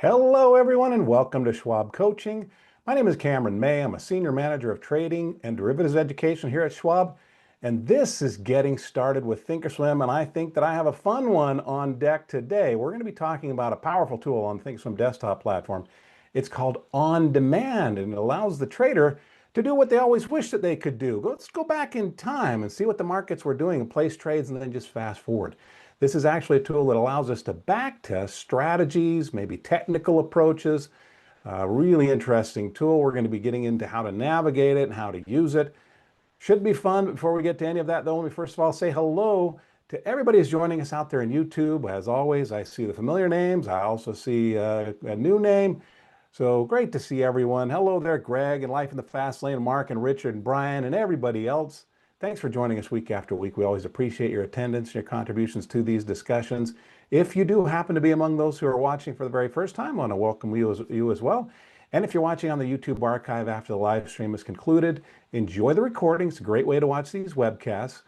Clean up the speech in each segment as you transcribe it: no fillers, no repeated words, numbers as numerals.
Hello, everyone, and welcome to Schwab Coaching. My name is Cameron May. I'm a Senior Manager of Trading and Derivatives Education here at Schwab, and this is Getting Started with Thinkorswim, and I think that I have a fun one on deck today. We're going to be talking about a powerful tool on Thinkorswim desktop platform. It's called On Demand, and it allows the trader to do what they always wish that they could do. Let's go back in time and see what the markets were doing and place trades and then just fast forward. This is actually a tool that allows us to backtest strategies, maybe technical approaches. Really interesting tool. We're going to be getting into how to navigate it and how to use it. Should be fun. Before we get to any of that, though, let me first of all say hello to everybody who's joining us out there in YouTube. As always, I see the familiar names. I also see a new name. So great to see everyone. Hello there, Greg and Life in the Fast Lane, Mark and Richard and Brian and everybody else. Thanks for joining us week after week. We always appreciate your attendance and your contributions to these discussions. If you do happen to be among those who are watching for the very first time, I want to welcome you as well. And if you're watching on the YouTube archive after the live stream is concluded, enjoy the recording. It's a great way to watch these webcasts.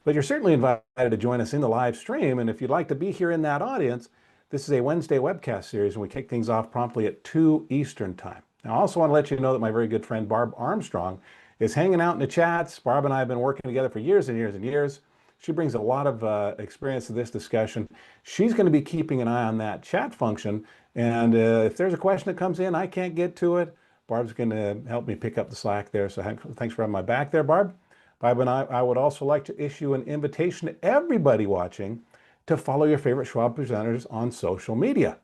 But you're certainly invited to join us in the live stream. And if you'd like to be here in that audience, this is a Wednesday webcast series, and we kick things off promptly at 2 Eastern time. Now, I also want to let you know that my very good friend Barb Armstrong is hanging out in the chats. Barb and I have been working together for years and years and years. She brings a lot of experience to this discussion. She's going to be keeping an eye on that chat function. And if there's a question that comes in, I can't get to it, Barb's going to help me pick up the slack there. So thanks for having my back there, Barb. Barb and I would also like to issue an invitation to everybody watching to follow your favorite Schwab presenters on social media.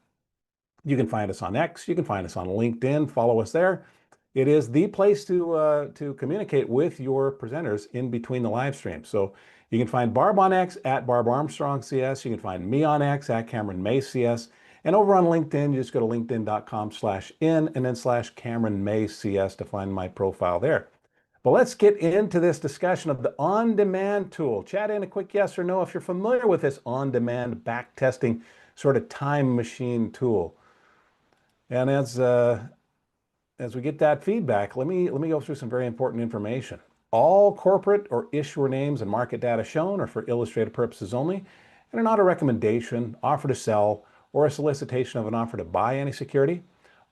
You can find us on X. You can find us on LinkedIn. Follow us there. It is the place to communicate with your presenters in between the live streams. So you can find Barb on X at Barb Armstrong CS. You can find me on X at Cameron May CS. And over on LinkedIn, you just go to linkedin.com/in and then /Cameron May CS to find my profile there. But let's get into this discussion of the on-demand tool. Chat in a quick yes or no if you're familiar with this on-demand backtesting sort of time machine tool. And as we get that feedback, let me go through some very important information. All corporate or issuer names and market data shown are for illustrative purposes only and are not a recommendation, offer to sell, or a solicitation of an offer to buy any security.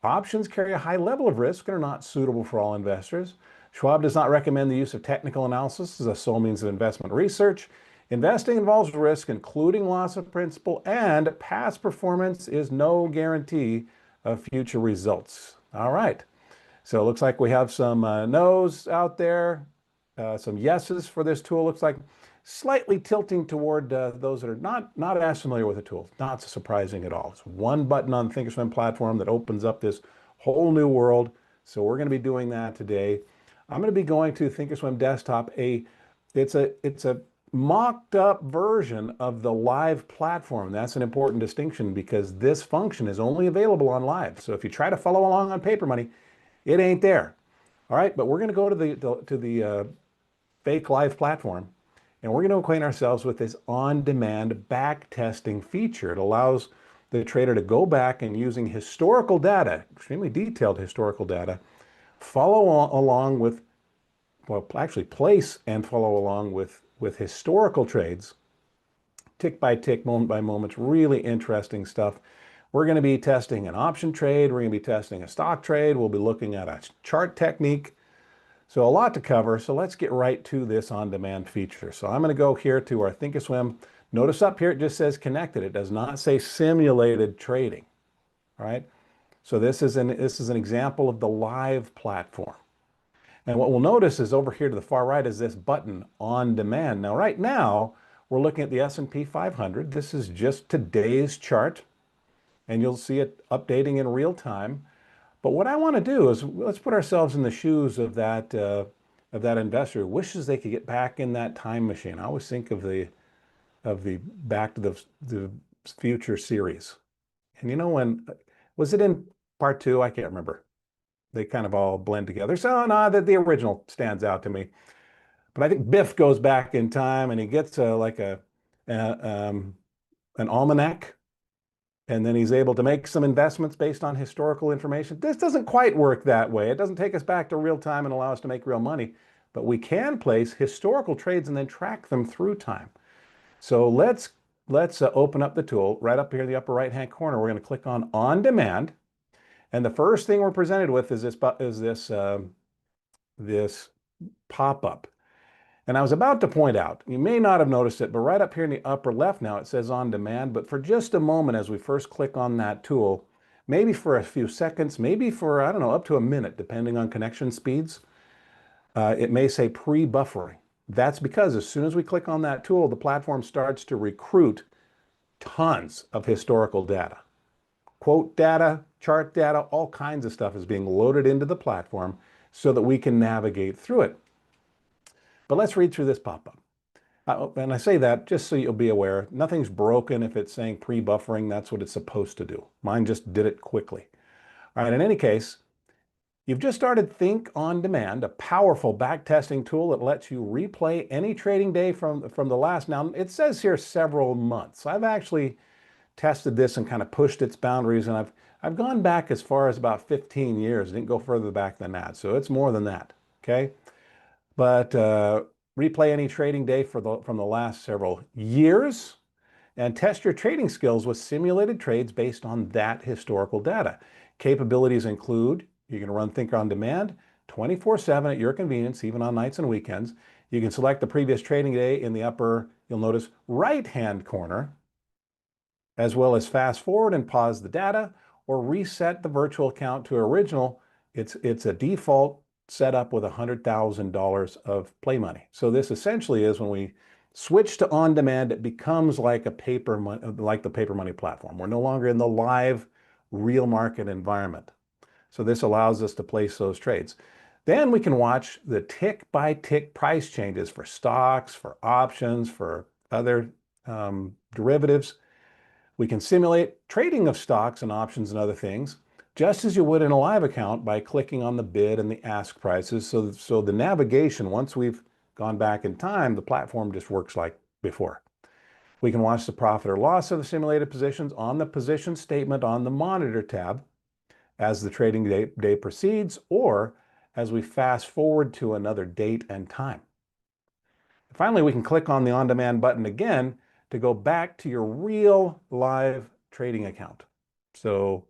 Options carry a high level of risk and are not suitable for all investors. Schwab does not recommend the use of technical analysis as a sole means of investment research. Investing involves risk, including loss of principal, and past performance is no guarantee of future results. All right. So it looks like we have some no's out there, some yeses for this tool. Looks like slightly tilting toward those that are not as familiar with the tool. Not surprising at all. It's one button on the Thinkorswim platform that opens up this whole new world. So we're going to be doing that today. I'm going to be going to Thinkorswim Desktop. It's a mocked up version of the live platform. That's an important distinction because this function is only available on live. So if you try to follow along on paper money, it ain't there. All right, but we're going to go to the fake live platform, and we're going to acquaint ourselves with this on-demand backtesting feature. It allows the trader to go back and using historical data, extremely detailed historical data, follow along with, well, actually place and follow along with historical trades, tick by tick, moment by moment. It's really interesting stuff. We're going to be testing an option trade. We're going to be testing a stock trade. We'll be looking at a chart technique. So a lot to cover. So let's get right to this on-demand feature. So I'm going to go here to our Thinkorswim. Notice up here it just says connected. It does not say simulated trading. All right. So this is an example of the live platform. And what we'll notice is over here to the far right is this button on demand. Now, right now, we're looking at the S&P 500. This is just today's chart, and you'll see it updating in real time. But what I want to do is let's put ourselves in the shoes of that investor who wishes they could get back in that time machine. I always think of the Back to the Future series. And you know, when was it in part 2? I can't remember. They kind of all blend together. So no, the original stands out to me. But I think Biff goes back in time and he gets like an almanac, and then he's able to make some investments based on historical information. This doesn't quite work that way. It doesn't take us back to real time and allow us to make real money, but we can place historical trades and then track them through time. So let's let's open up the tool. Right up here in the upper right-hand corner, we're going to click on Demand. And the first thing we're presented with is this pop-up. And I was about to point out, you may not have noticed it, but right up here in the upper left now, it says On Demand. But for just a moment, as we first click on that tool, maybe for a few seconds, maybe for, I don't know, up to a minute, depending on connection speeds, it may say pre-buffering. That's because as soon as we click on that tool, the platform starts to recruit tons of historical data. Quote data, chart data, all kinds of stuff is being loaded into the platform so that we can navigate through it. But let's read through this pop-up. And I say that just so you'll be aware, nothing's broken if it's saying pre-buffering. That's what it's supposed to do. Mine just did it quickly. All right, in any case, you've just started Think on Demand, a powerful backtesting tool that lets you replay any trading day from the last. Now, it says here several months. I've actually tested this and kind of pushed its boundaries, and I've gone back as far as about 15 years. Didn't go further back than that, so it's more than that, okay? But replay any trading day from the last several years and test your trading skills with simulated trades based on that historical data. Capabilities include, you can run Think on Demand 24/7 at your convenience, even on nights and weekends. You can select the previous trading day in the upper, you'll notice, right-hand corner, as well as fast forward and pause the data or reset the virtual account to original. It's a default setup with $100,000 of play money. So this essentially is when we switch to On Demand, it becomes like the paper money platform. We're no longer in the live real market environment. So this allows us to place those trades. Then we can watch the tick by tick price changes for stocks, for options, for other derivatives. We can simulate trading of stocks and options and other things, just as you would in a live account by clicking on the bid and the ask prices. So the navigation, once we've gone back in time, the platform just works like before. We can watch the profit or loss of the simulated positions on the position statement on the Monitor tab as the trading day proceeds, or as we fast forward to another date and time. Finally, we can click on the On Demand button again to go back to your real live trading account. So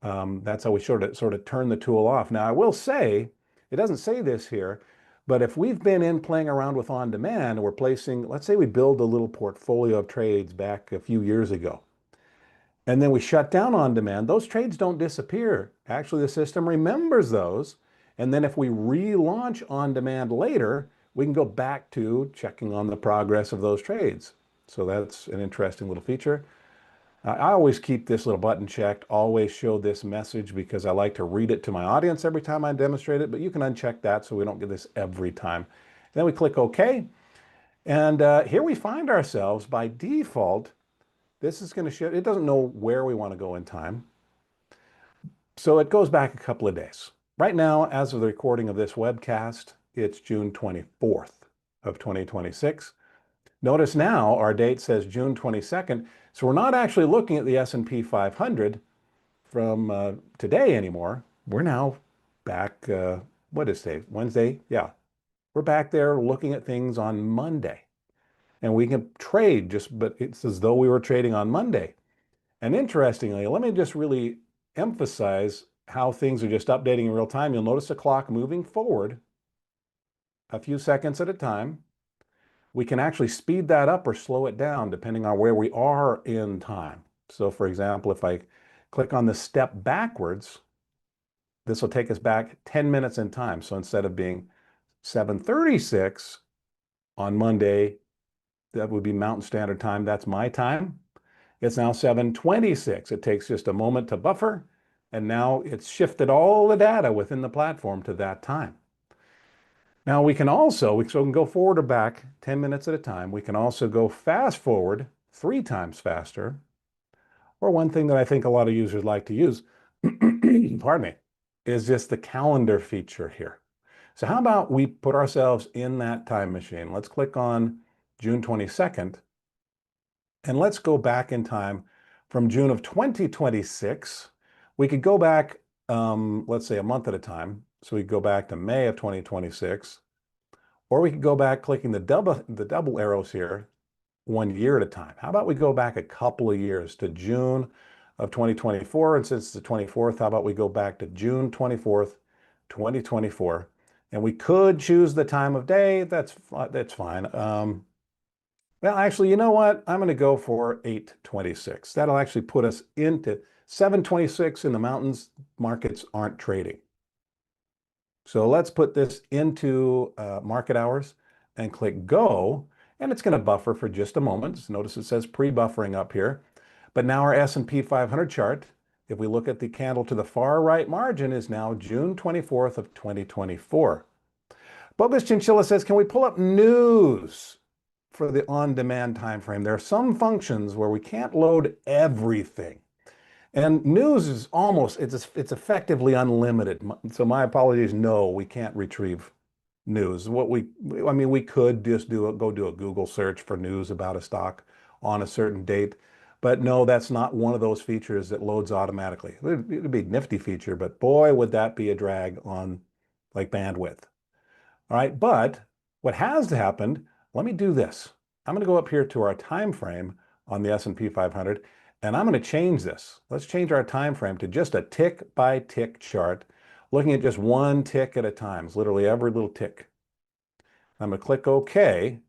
that's how we sort of turn the tool off. Now, I will say, it doesn't say this here, but if we've been playing around with On Demand and we're placing, let's say we build a little portfolio of trades back a few years ago, and then we shut down On Demand, those trades don't disappear. Actually, the system remembers those. And then if we relaunch On Demand later, we can go back to checking on the progress of those trades. So that's an interesting little feature. I always keep this little button checked, always show this message, because I like to read it to my audience every time I demonstrate it, but you can uncheck that so we don't get this every time. And then we click OK. And here we find ourselves by default. This is going to show, it doesn't know where we want to go in time. So it goes back a couple of days. Right now, as of the recording of this webcast, it's June 24th of 2026. Notice now our date says June 22nd. So we're not actually looking at the S&P 500 from today anymore. We're now back, what is today? Wednesday? Yeah. We're back there looking at things on Monday. And we can trade but it's as though we were trading on Monday. And interestingly, let me just really emphasize how things are just updating in real time. You'll notice the clock moving forward a few seconds at a time. We can actually speed that up or slow it down depending on where we are in time. So for example, if I click on the step backwards, this will take us back 10 minutes in time. So instead of being 7:36 on Monday, that would be Mountain Standard Time. That's my time. It's now 7:26. It takes just a moment to buffer, and now it's shifted all the data within the platform to that time. Now we can go forward or back 10 minutes at a time. We can also go fast forward 3 times faster. Or one thing that I think a lot of users like to use, pardon me, is just the calendar feature here. So how about we put ourselves in that time machine? Let's click on June 22nd, and let's go back in time from June of 2026. We could go back, let's say a month at a time. So we go back to May of 2026, or we could go back clicking the double arrows here, 1 year at a time. How about we go back a couple of years to June of 2024? And since it's the 24th, how about we go back to June 24th, 2024? And we could choose the time of day. That's fine. Well, actually, you know what? I'm going to go for 8:26. That'll actually put us into 7:26 in the mountains. Markets aren't trading. So let's put this into market hours and click go. And it's going to buffer for just a moment. Notice it says pre-buffering up here. But now our S&P 500 chart, if we look at the candle to the far right margin, is now June 24th of 2024. Bogus Chinchilla says, can we pull up news for the on-demand time frame? There are some functions where we can't load everything. And news is it's effectively unlimited. So my apologies, no, we can't retrieve news. We could just go do a Google search for news about a stock on a certain date. But no, that's not one of those features that loads automatically. It'd be a nifty feature, but boy, would that be a drag on like bandwidth. All right, but what has happened, let me do this. I'm going to go up here to our time frame on the S&P 500, and I'm going to change this. Let's change our time frame to just a tick by tick chart, looking at just one tick at a time. It's literally every little tick. I'm going to click OK,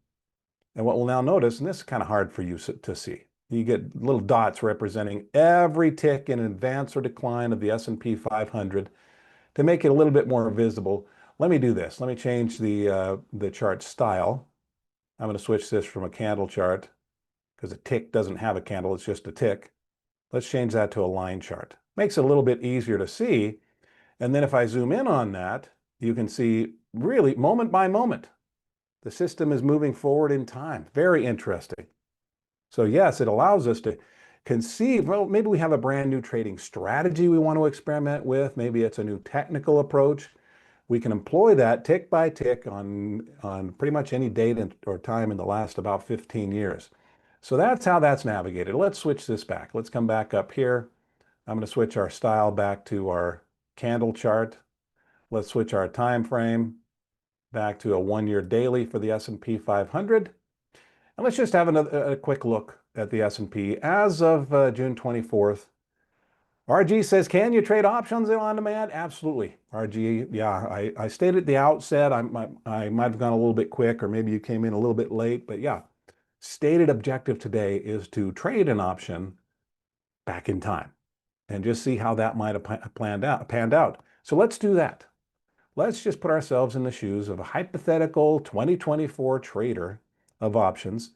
and what we'll now notice, and this is kind of hard for you to see, you get little dots representing every tick in advance or decline of the S&P 500 to make it a little bit more visible. Let me do this. Let me change the chart style. I'm going to switch this from a candle chart because a tick doesn't have a candle. It's just a tick. Let's change that to a line chart. Makes it a little bit easier to see. And then if I zoom in on that, you can see really moment by moment, the system is moving forward in time. Very interesting. So yes, it allows us to conceive, well, maybe we have a brand new trading strategy we want to experiment with. Maybe it's a new technical approach. We can employ that tick by tick on pretty much any date or time in the last about 15 years. So that's how that's navigated. Let's switch this back. Let's come back up here. I'm going to switch our style back to our candle chart. Let's switch our time frame back to a 1 year daily for the S&P 500. And let's just have a quick look at the S&P as of June 24th. RG says, can you trade options on demand? Absolutely. RG, yeah, I stated at the outset, I might have gone a little bit quick, or maybe you came in a little bit late, but yeah, stated objective today is to trade an option back in time and just see how that might have panned out. So let's do that. Let's just put ourselves in the shoes of a hypothetical 2024 trader of options.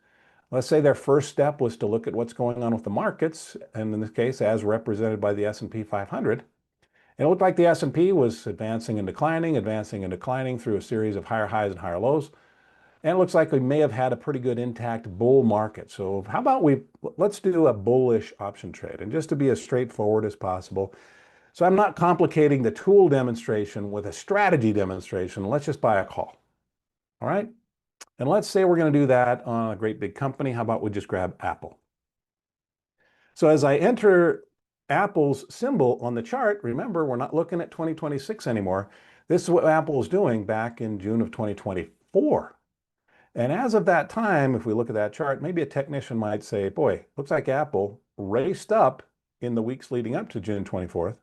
Let's say their first step was to look at what's going on with the markets, and in this case, as represented by the S&P 500. It looked like the S&P was advancing and declining through a series of higher highs and higher lows. And it looks like we may have had a pretty good intact bull market. So how about let's do a bullish option trade, and just to be as straightforward as possible. So I'm not complicating the tool demonstration with a strategy demonstration. Let's just buy a call. All right. And let's say we're going to do that on a great big company. How about we just grab Apple? So as I enter Apple's symbol on the chart, remember, we're not looking at 2026 anymore. This is what Apple is doing back in June of 2024. And as of that time, if we look at that chart, maybe a technician might say, boy, looks like Apple raced up in the weeks leading up to June 24th,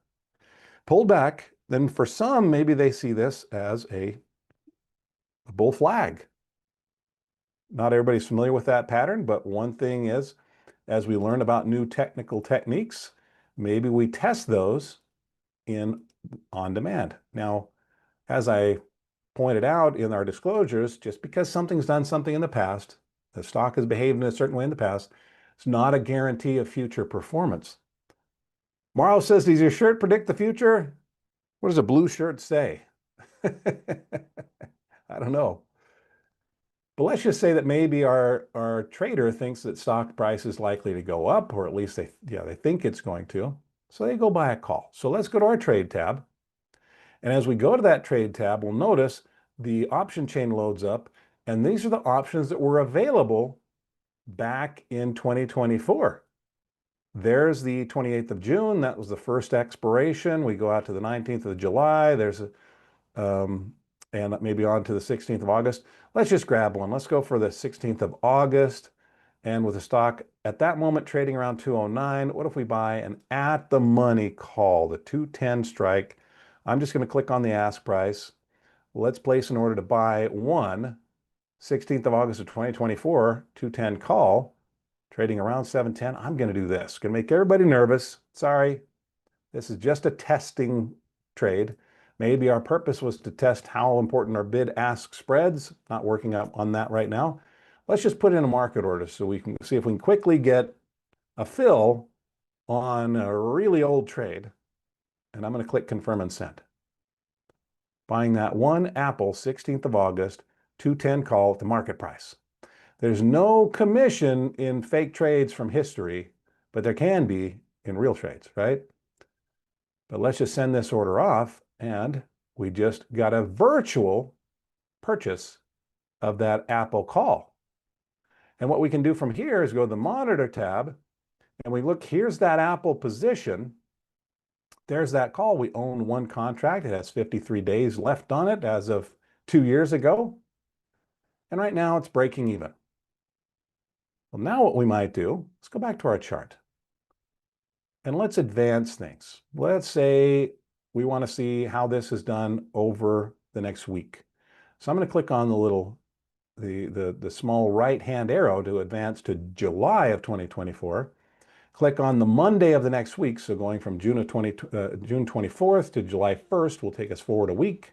pulled back. Then for some, maybe they see this as a bull flag. Not everybody's familiar with that pattern, but one thing is, as we learn about new technical techniques, maybe we test those on demand. Now, as I pointed out in our disclosures, just because something's done something in the past, the stock has behaved in a certain way in the past, it's not a guarantee of future performance. Morrow says, does your shirt predict the future? What does a blue shirt say? I don't know. But let's just say that maybe our trader thinks that stock price is likely to go up, or at least they think it's going to. So they go buy a call. So let's go to our trade tab. And as we go to that trade tab, we'll notice the option chain loads up. And these are the options that were available back in 2024. There's the 28th of June. That was the first expiration. We go out to the 19th of July. There's and maybe on to the 16th of August. Let's just grab one. Let's go for the 16th of August. And with the stock at that moment trading around 209, what if we buy an at the money call, the 210 strike? I'm just going to click on the ask price. Let's place an order to buy one 16th of August of 2024, 210 call, trading around 710. I'm going to do this. Going to make everybody nervous. Sorry, this is just a testing trade. Maybe our purpose was to test how important our bid-ask spreads. Not working out on that right now. Let's just put in a market order so we can see if we can quickly get a fill on a really old trade. And I'm going to click confirm and send. Buying that one Apple 16th of August, 210 call at the market price. There's no commission in fake trades from history, but there can be in real trades, right? But let's just send this order off, and we just got a virtual purchase of that Apple call. And what we can do from here is go to the monitor tab, and we look, here's that Apple position. There's that call. We own one contract. It has 53 days left on it as of 2 years ago. And right now it's breaking even. Well, now what we might do, let's go back to our chart. And let's advance things. Let's say we want to see how this is done over the next week. So I'm going to click on the little, the small right-hand arrow to advance to July of 2024. Click on the Monday of the next week. So going from June 24th to July 1st will take us forward a week.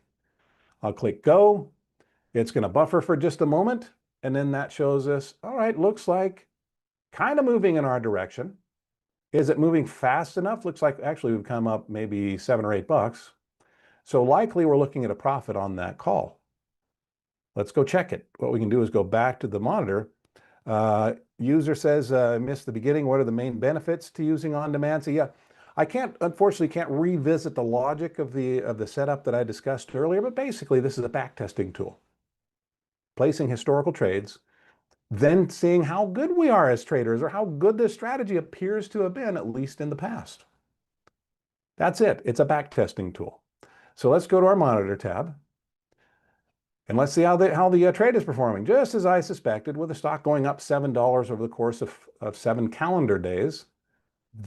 I'll click go. It's going to buffer for just a moment. And then that shows us, all right, looks like kind of moving in our direction. Is it moving fast enough? Looks like actually we've come up maybe $7 or $8. So likely we're looking at a profit on that call. Let's go check it. What we can do is go back to the monitor. User says, I missed the beginning. What are the main benefits to using on demand? So yeah, I unfortunately can't revisit the logic of the setup that I discussed earlier, but basically this is a backtesting tool. Placing historical trades, then seeing how good we are as traders or how good this strategy appears to have been, at least in the past. That's it. It's a backtesting tool. So let's go to our monitor tab. And let's see how the trade is performing. Just as I suspected, with the stock going up $7 over the course of 7 calendar days,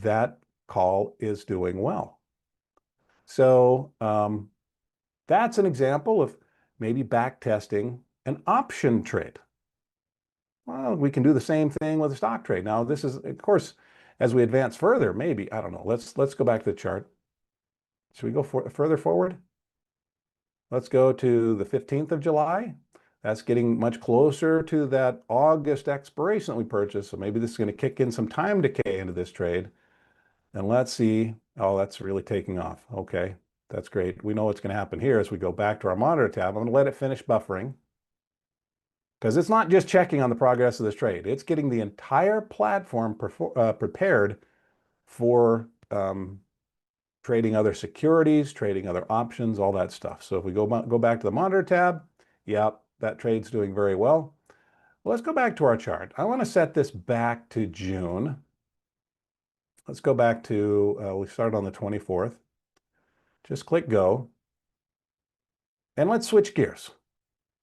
that call is doing well. So that's an example of maybe backtesting an option trade. Well, we can do the same thing with a stock trade. Now, this is, of course, as we advance further, maybe, I don't know, let's go back to the chart. Should we go further forward? Let's go to the 15th of July. That's getting much closer to that August expiration that we purchased. So maybe this is going to kick in some time decay into this trade. And let's see. Oh, that's really taking off. Okay, that's great. We know what's going to happen here as we go back to our monitor tab. I'm going to let it finish buffering, because it's not just checking on the progress of this trade. It's getting the entire platform prepared for trading other securities, trading other options, all that stuff. So if we go back to the monitor tab, yep, that trade's doing very well. Well, let's go back to our chart. I want to set this back to June. Let's go back to, we started on the 24th. Just click go. And let's switch gears.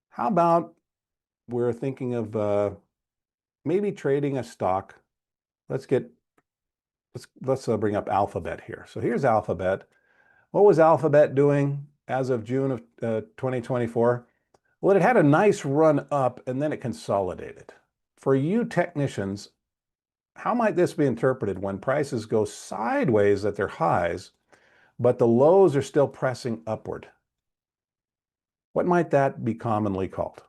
How about we're thinking of maybe trading a stock. Let's bring up Alphabet here. So here's Alphabet. What was Alphabet doing as of June of 2024? Well, it had a nice run up and then it consolidated. For you technicians, how might this be interpreted when prices go sideways at their highs, but the lows are still pressing upward? What might that be commonly called?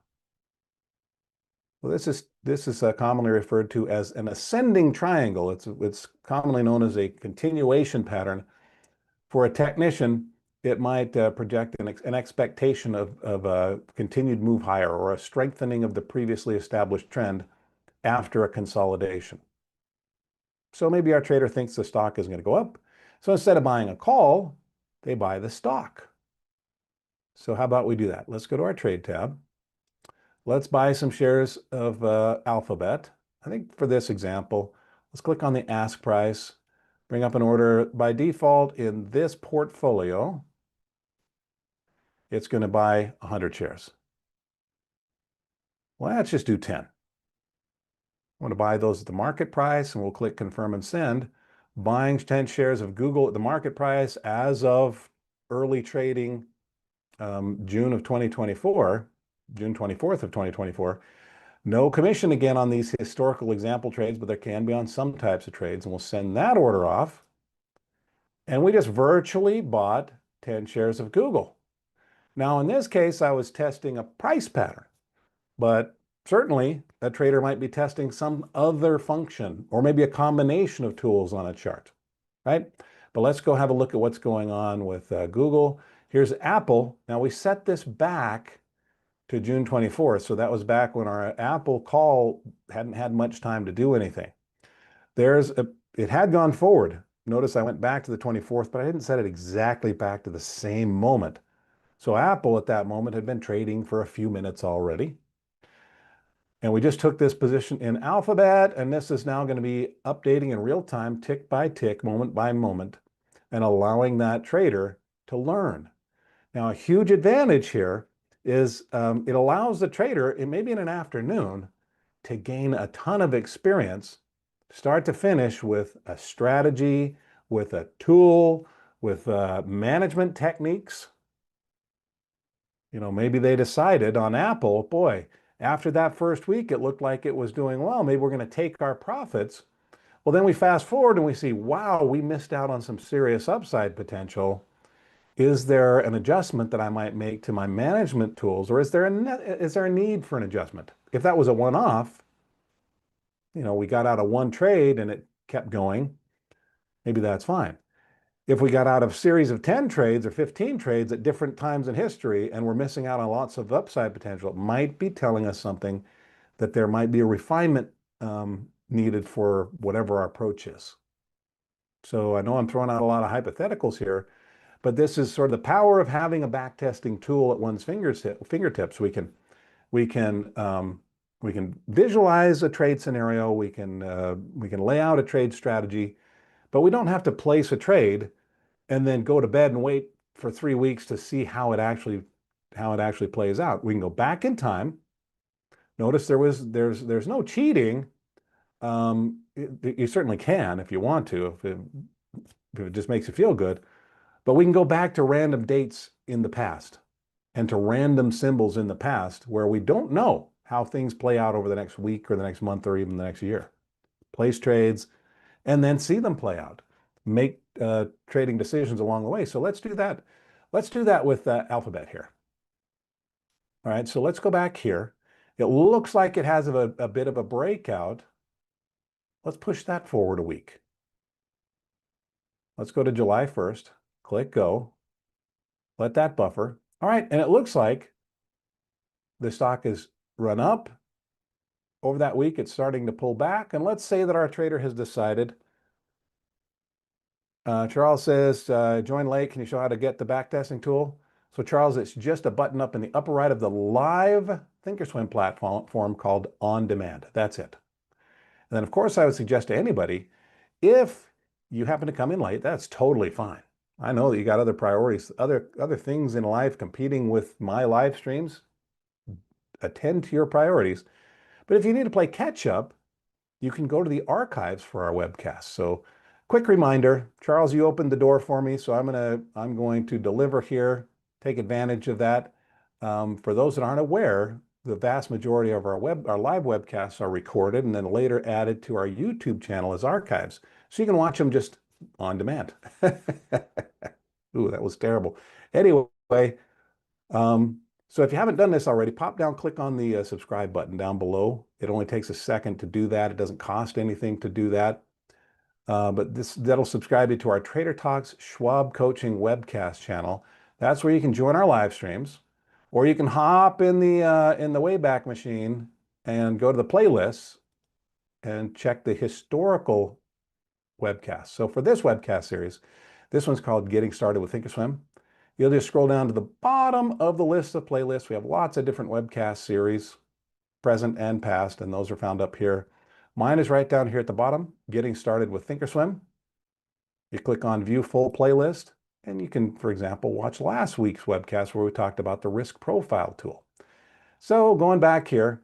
Well, this is commonly referred to as an ascending triangle. It's commonly known as a continuation pattern. For a technician, it might project an expectation of a continued move higher or a strengthening of the previously established trend after a consolidation. So maybe our trader thinks the stock is going to go up. So instead of buying a call, they buy the stock. So how about we do that? Let's go to our trade tab. Let's buy some shares of Alphabet. I think for this example, let's click on the ask price, bring up an order. By default in this portfolio, it's going to buy 100 shares. Well, let's just do 10. want to buy those at the market price, and we'll click confirm and send. Buying 10 shares of Google at the market price as of early trading June of 2024, June 24th of 2024. No commission again on these historical example trades, but there can be on some types of trades, and we'll send that order off. And we just virtually bought 10 shares of Google. Now, in this case, I was testing a price pattern, but certainly a trader might be testing some other function or maybe a combination of tools on a chart, right? But let's go have a look at what's going on with Google. Here's Apple. Now we set this back to June 24th. So that was back when our Apple call hadn't had much time to do anything. It had gone forward. Notice I went back to the 24th, but I didn't set it exactly back to the same moment. So Apple at that moment had been trading for a few minutes already. And we just took this position in Alphabet, and this is now going to be updating in real time, tick by tick, moment by moment, and allowing that trader to learn. Now, a huge advantage here is it allows the trader, maybe in an afternoon, to gain a ton of experience, start to finish, with a strategy, with a tool, with management techniques. You know, maybe they decided on Apple, boy, after that first week, it looked like it was doing well. Maybe we're going to take our profits. Well, then we fast forward and we see, wow, we missed out on some serious upside potential. Is there an adjustment that I might make to my management tools, or is there a need for an adjustment? If that was a one-off, you know, we got out of one trade and it kept going, maybe that's fine. If we got out of a series of 10 trades or 15 trades at different times in history and we're missing out on lots of upside potential, it might be telling us something, that there might be a refinement needed for whatever our approach is. So I know I'm throwing out a lot of hypotheticals here, but this is sort of the power of having a backtesting tool at one's fingertips. We can visualize a trade scenario. We can lay out a trade strategy, but we don't have to place a trade and then go to bed and wait for 3 weeks to see how it actually plays out. We can go back in time. Notice there's no cheating. You certainly can if you want to, if it just makes you feel good. But we can go back to random dates in the past and to random symbols in the past where we don't know how things play out over the next week or the next month or even the next year. Place trades and then see them play out. Make trading decisions along the way. So let's do that. Let's do that with Alphabet here. All right, so let's go back here. It looks like it has a bit of a breakout. Let's push that forward a week. Let's go to July 1st. Click go, let that buffer. All right, and it looks like the stock has run up. Over that week, it's starting to pull back. And let's say that our trader has decided, Charles says, join late, can you show how to get the backtesting tool? So Charles, it's just a button up in the upper right of the live Thinkorswim platform called On Demand. That's it. And then of course, I would suggest to anybody, if you happen to come in late, that's totally fine. I know that you got other priorities, other things in life competing with my live streams. Attend to your priorities. But if you need to play catch up, you can go to the archives for our webcast. So quick reminder, Charles, you opened the door for me, so I'm going to deliver here, take advantage of that. For those that aren't aware, the vast majority of our live webcasts are recorded and then later added to our YouTube channel as archives. So you can watch them just on demand. Ooh, that was terrible. Anyway, so if you haven't done this already, pop down, click on the subscribe button down below. It only takes a second to do that. It doesn't cost anything to do that. But that'll subscribe you to our Trader Talks Schwab Coaching webcast channel. That's where you can join our live streams, or you can hop in the Wayback Machine and go to the playlists and check the historical webcast. So for this webcast series, this one's called Getting Started with Thinkorswim. You'll just scroll down to the bottom of the list of playlists. We have lots of different webcast series, present and past, and those are found up here. Mine is right down here at the bottom, Getting Started with Thinkorswim. You click on View Full Playlist, and you can, for example, watch last week's webcast where we talked about the risk profile tool. So going back here,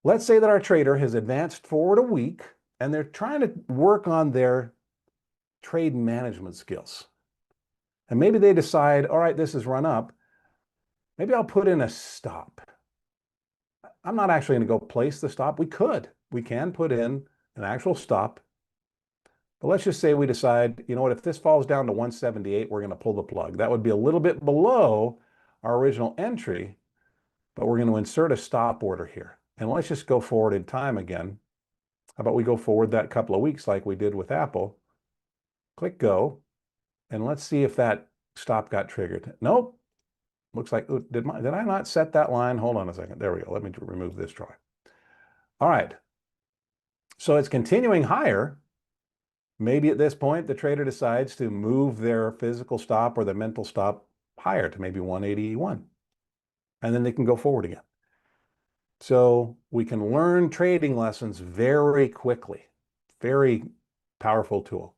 Let's say that our trader has advanced forward a week and they're trying to work on their trade management skills. And maybe they decide, all right, this is run up. Maybe I'll put in a stop. I'm not actually going to go place the stop. We can put in an actual stop. But let's just say we decide, you know what, if this falls down to 178, we're going to pull the plug. That would be a little bit below our original entry, but we're going to insert a stop order here. And let's just go forward in time again. How about we go forward that couple of weeks like we did with Apple? Click go, and let's see if that stop got triggered. Nope. Looks like, did I not set that line? Hold on a second. There we go. Let me remove this try. All right. So it's continuing higher. Maybe at this point, the trader decides to move their physical stop or the mental stop higher to maybe 181. And then they can go forward again. So we can learn trading lessons very quickly. Very powerful tool.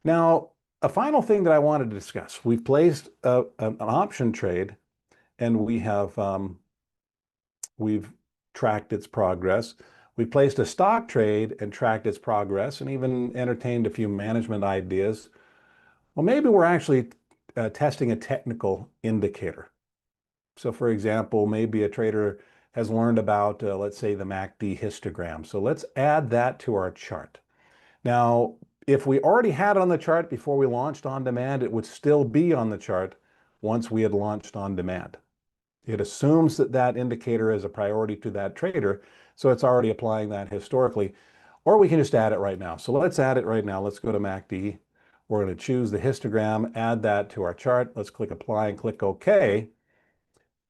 Now, a final thing that I wanted to discuss. We've placed an option trade, and we've tracked its progress. We placed a stock trade and tracked its progress, and even entertained a few management ideas. Well, maybe we're actually testing a technical indicator. So, for example, maybe a trader has learned about, let's say, the MACD histogram. So let's add that to our chart. Now, if we already had it on the chart before we launched on demand, it would still be on the chart once we had launched on demand. It assumes that that indicator is a priority to that trader, so it's already applying that historically. Or we can just add it right now. So let's add it right now. Let's go to MACD. We're going to choose the histogram, add that to our chart. Let's click apply and click OK.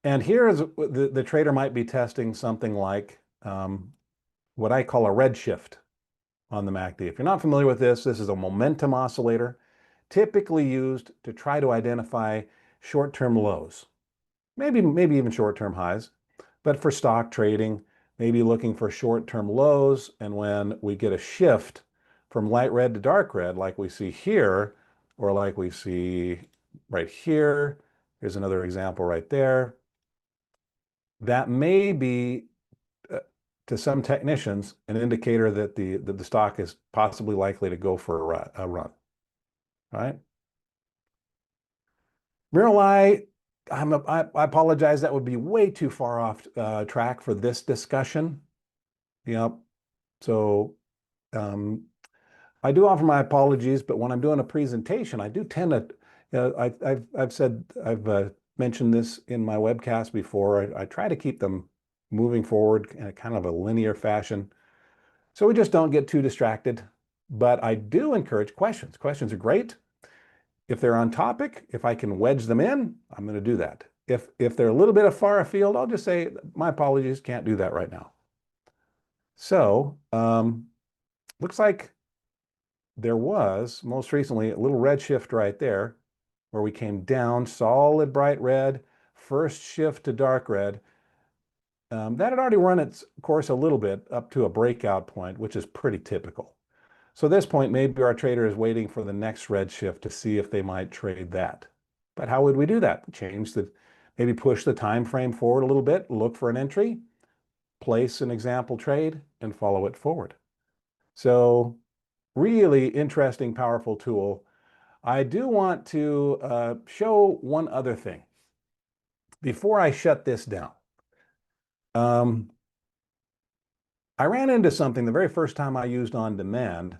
And here is the trader might be testing something like what I call a redshift on the MACD. If you're not familiar with this, this is a momentum oscillator, typically used to try to identify short-term lows, maybe even short-term highs. But for stock trading, maybe looking for short-term lows, and when we get a shift from light red to dark red, like we see here, or like we see right here, here's another example right there, that may be to some technicians, an indicator that the stock is possibly likely to go for a run, right? Mirai, I apologize, that would be way too far off track for this discussion. Yep. So I do offer my apologies, but when I'm doing a presentation, I do tend to, I've mentioned this in my webcast before. I try to keep them moving forward in a kind of a linear fashion, so we just don't get too distracted. But I do encourage questions. Questions are great. If they're on topic, if I can wedge them in, I'm going to do that. If they're a little bit far afield, I'll just say, my apologies, can't do that right now. So looks like there was most recently a little red shift right there where we came down, solid bright red, first shift to dark red. That had already run its course a little bit up to a breakout point, which is pretty typical. So at this point, maybe our trader is waiting for the next red shift to see if they might trade that. But how would we do that? Maybe push the time frame forward a little bit, look for an entry, place an example trade, and follow it forward. So really interesting, powerful tool. I do want to show one other thing before I shut this down. I ran into something the very first time I used on demand,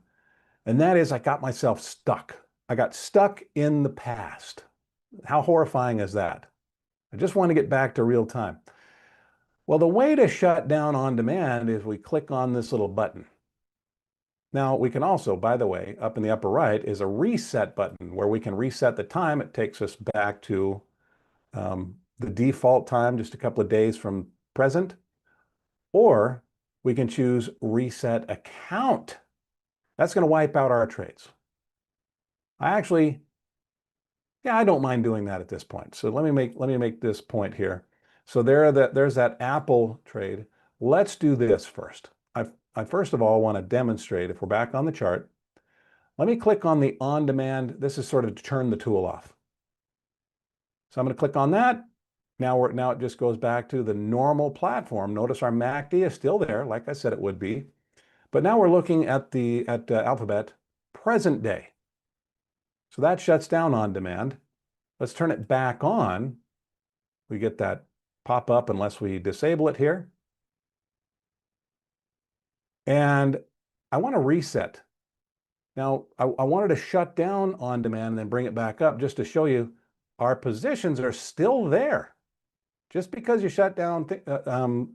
and that is I got myself stuck. I got stuck in the past. How horrifying is that? I just want to get back to real time. Well, the way to shut down on demand is we click on this little button. Now, we can also, by the way, up in the upper right is a reset button where we can reset the time. It takes us back to the default time, just a couple of days from present. Or we can choose reset account. That's going to wipe out our trades. I don't mind doing that at this point. So let me make this point here. So there's that Apple trade. Let's do this first. I first of all want to demonstrate, if we're back on the chart, let me click on the on demand. This is sort of to turn the tool off. So I'm going to click on that. now it just goes back to the normal platform. Notice our MACD is still there, like I said it would be. But now we're looking at Alphabet present day. So that shuts down on demand. Let's turn it back on. We get that pop up unless we disable it here. And I want to reset. Now, I wanted to shut down on demand and then bring it back up just to show you our positions are still there. Just because you shut down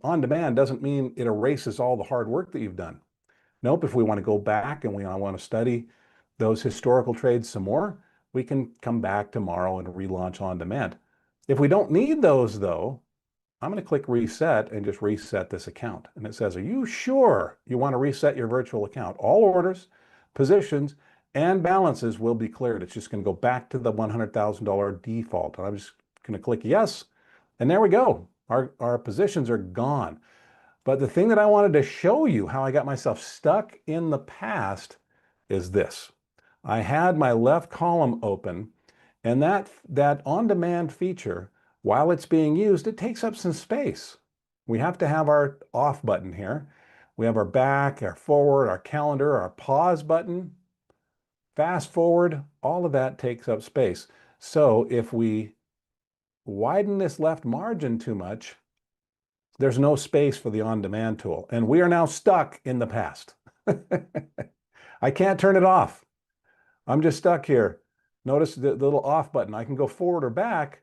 on demand doesn't mean it erases all the hard work that you've done. Nope, if we want to go back and we want to study those historical trades some more, we can come back tomorrow and relaunch on demand. If we don't need those though, I'm going to click reset and just reset this account. And it says, are you sure you want to reset your virtual account? All orders, positions, and balances will be cleared. It's just going to go back to the $100,000 default. And I'm just going to click yes. And there we go. Our positions are gone. But the thing that I wanted to show you how I got myself stuck in the past is this. I had my left column open, and that on-demand feature, while it's being used, it takes up some space. We have to have our off button here. We have our back, our forward, our calendar, our pause button, fast forward, all of that takes up space. So if we widen this left margin too much, there's no space for the on-demand tool. And we are now stuck in the past. I can't turn it off. I'm just stuck here. Notice the little off button. I can go forward or back.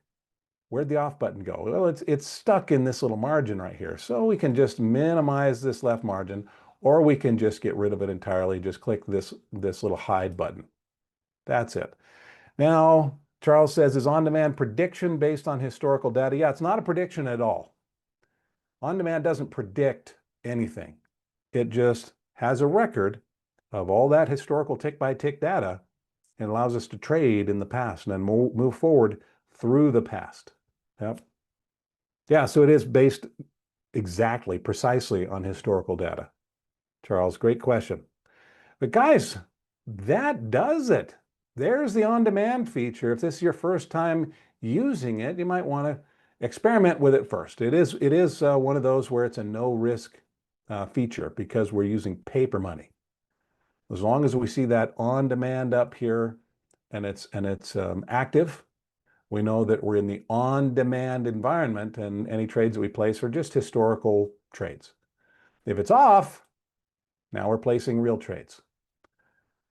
Where'd the off button go? Well, it's stuck in this little margin right here. So we can just minimize this left margin, or we can just get rid of it entirely. Just click this little hide button. That's it. Now, Charles says, is on-demand prediction based on historical data? Yeah, it's not a prediction at all. On-demand doesn't predict anything. It just has a record of all that historical tick-by-tick data and allows us to trade in the past and then move forward through the past. Yep. Yeah, so it is based exactly, precisely on historical data. Charles, great question. But guys, that does it. There's the on-demand feature. If this is your first time using it, you might want to experiment with it first. It is one of those where it's a no-risk feature because we're using paper money. As long as we see that on-demand up here and it's active, we know that we're in the on-demand environment, and any trades that we place are just historical trades. If it's off, now we're placing real trades.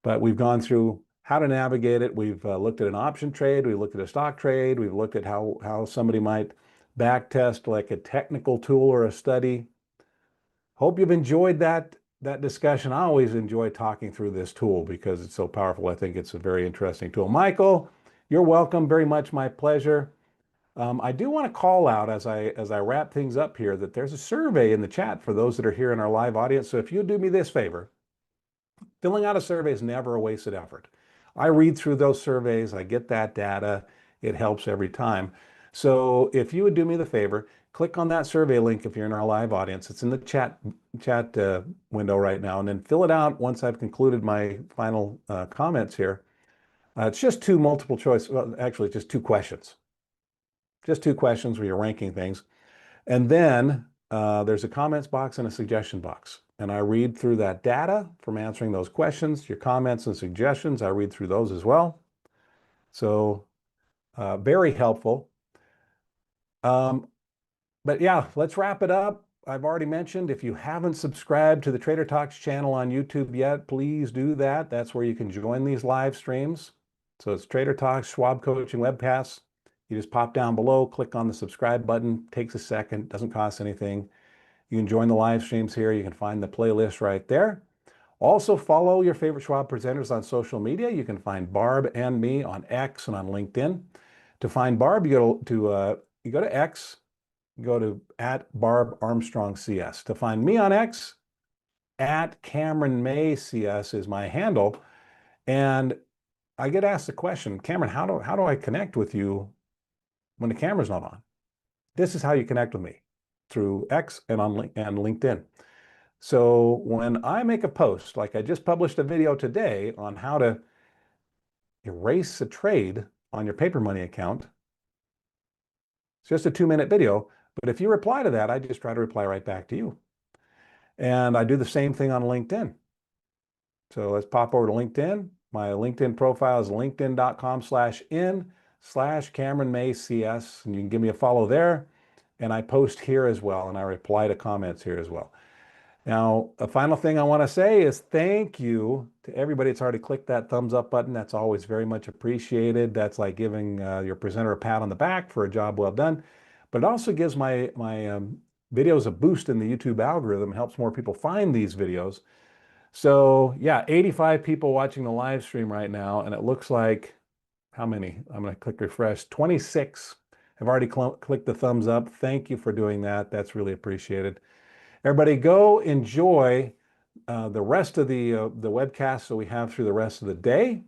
But we've gone through how to navigate it. We've looked at an option trade. We looked at a stock trade. We've looked at how somebody might back test like a technical tool or a study. Hope you've enjoyed that discussion. I always enjoy talking through this tool because it's so powerful. I think it's a very interesting tool. Michael, you're welcome. Very much my pleasure. I do want to call out as I wrap things up here that there's a survey in the chat for those that are here in our live audience. So if you do me this favor, filling out a survey is never a wasted effort. I read through those surveys. I get that data. It helps every time. So if you would do me the favor, click on that survey link if you're in our live audience. It's in the chat window right now, and then fill it out once I've concluded my final comments here. It's just two multiple choice. Well, actually, just two questions. Just two questions where you're ranking things. And then there's a comments box and a suggestion box. And I read through that data from answering those questions, your comments and suggestions. I read through those as well. So very helpful. But yeah, let's wrap it up. I've already mentioned, if you haven't subscribed to the Trader Talks channel on YouTube yet, please do that. That's where you can join these live streams. So it's Trader Talks, Schwab Coaching Webcasts. You just pop down below, click on the subscribe button. Takes a second, doesn't cost anything. You can join the live streams here. You can find the playlist right there. Also follow your favorite Schwab presenters on social media. You can find Barb and me on X and on LinkedIn. To find Barb, you go to X, go to @BarbArmstrongCS. To find me on X, @CameronMayCS is my handle. And I get asked the question, Cameron, how do I connect with you when the camera's not on? This is how you connect with me, through X and LinkedIn. So when I make a post, like I just published a video today on how to erase a trade on your paper money account, It's just a 2-minute video. But if you reply to that, I just try to reply right back to you. And I do the same thing on LinkedIn. So let's pop over to LinkedIn. My LinkedIn profile is linkedin.com/in/Cameron May CS. And you can give me a follow there. And I post here as well. And I reply to comments here as well. Now, a final thing I want to say is thank you to everybody that's already clicked that thumbs up button. That's always very much appreciated. That's like giving your presenter a pat on the back for a job well done. But it also gives my videos a boost in the YouTube algorithm, helps more people find these videos. So yeah, 85 people watching the live stream right now, and it looks like, how many? I'm going to click refresh. 26 have already clicked the thumbs up. Thank you for doing that. That's really appreciated. Everybody go enjoy the rest of the webcasts that we have through the rest of the day.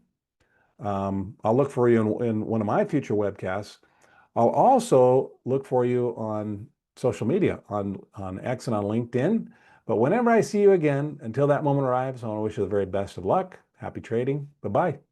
I'll look for you in one of my future webcasts. I'll also look for you on social media, on X and on LinkedIn. But whenever I see you again, until that moment arrives, I want to wish you the very best of luck. Happy trading. Bye-bye.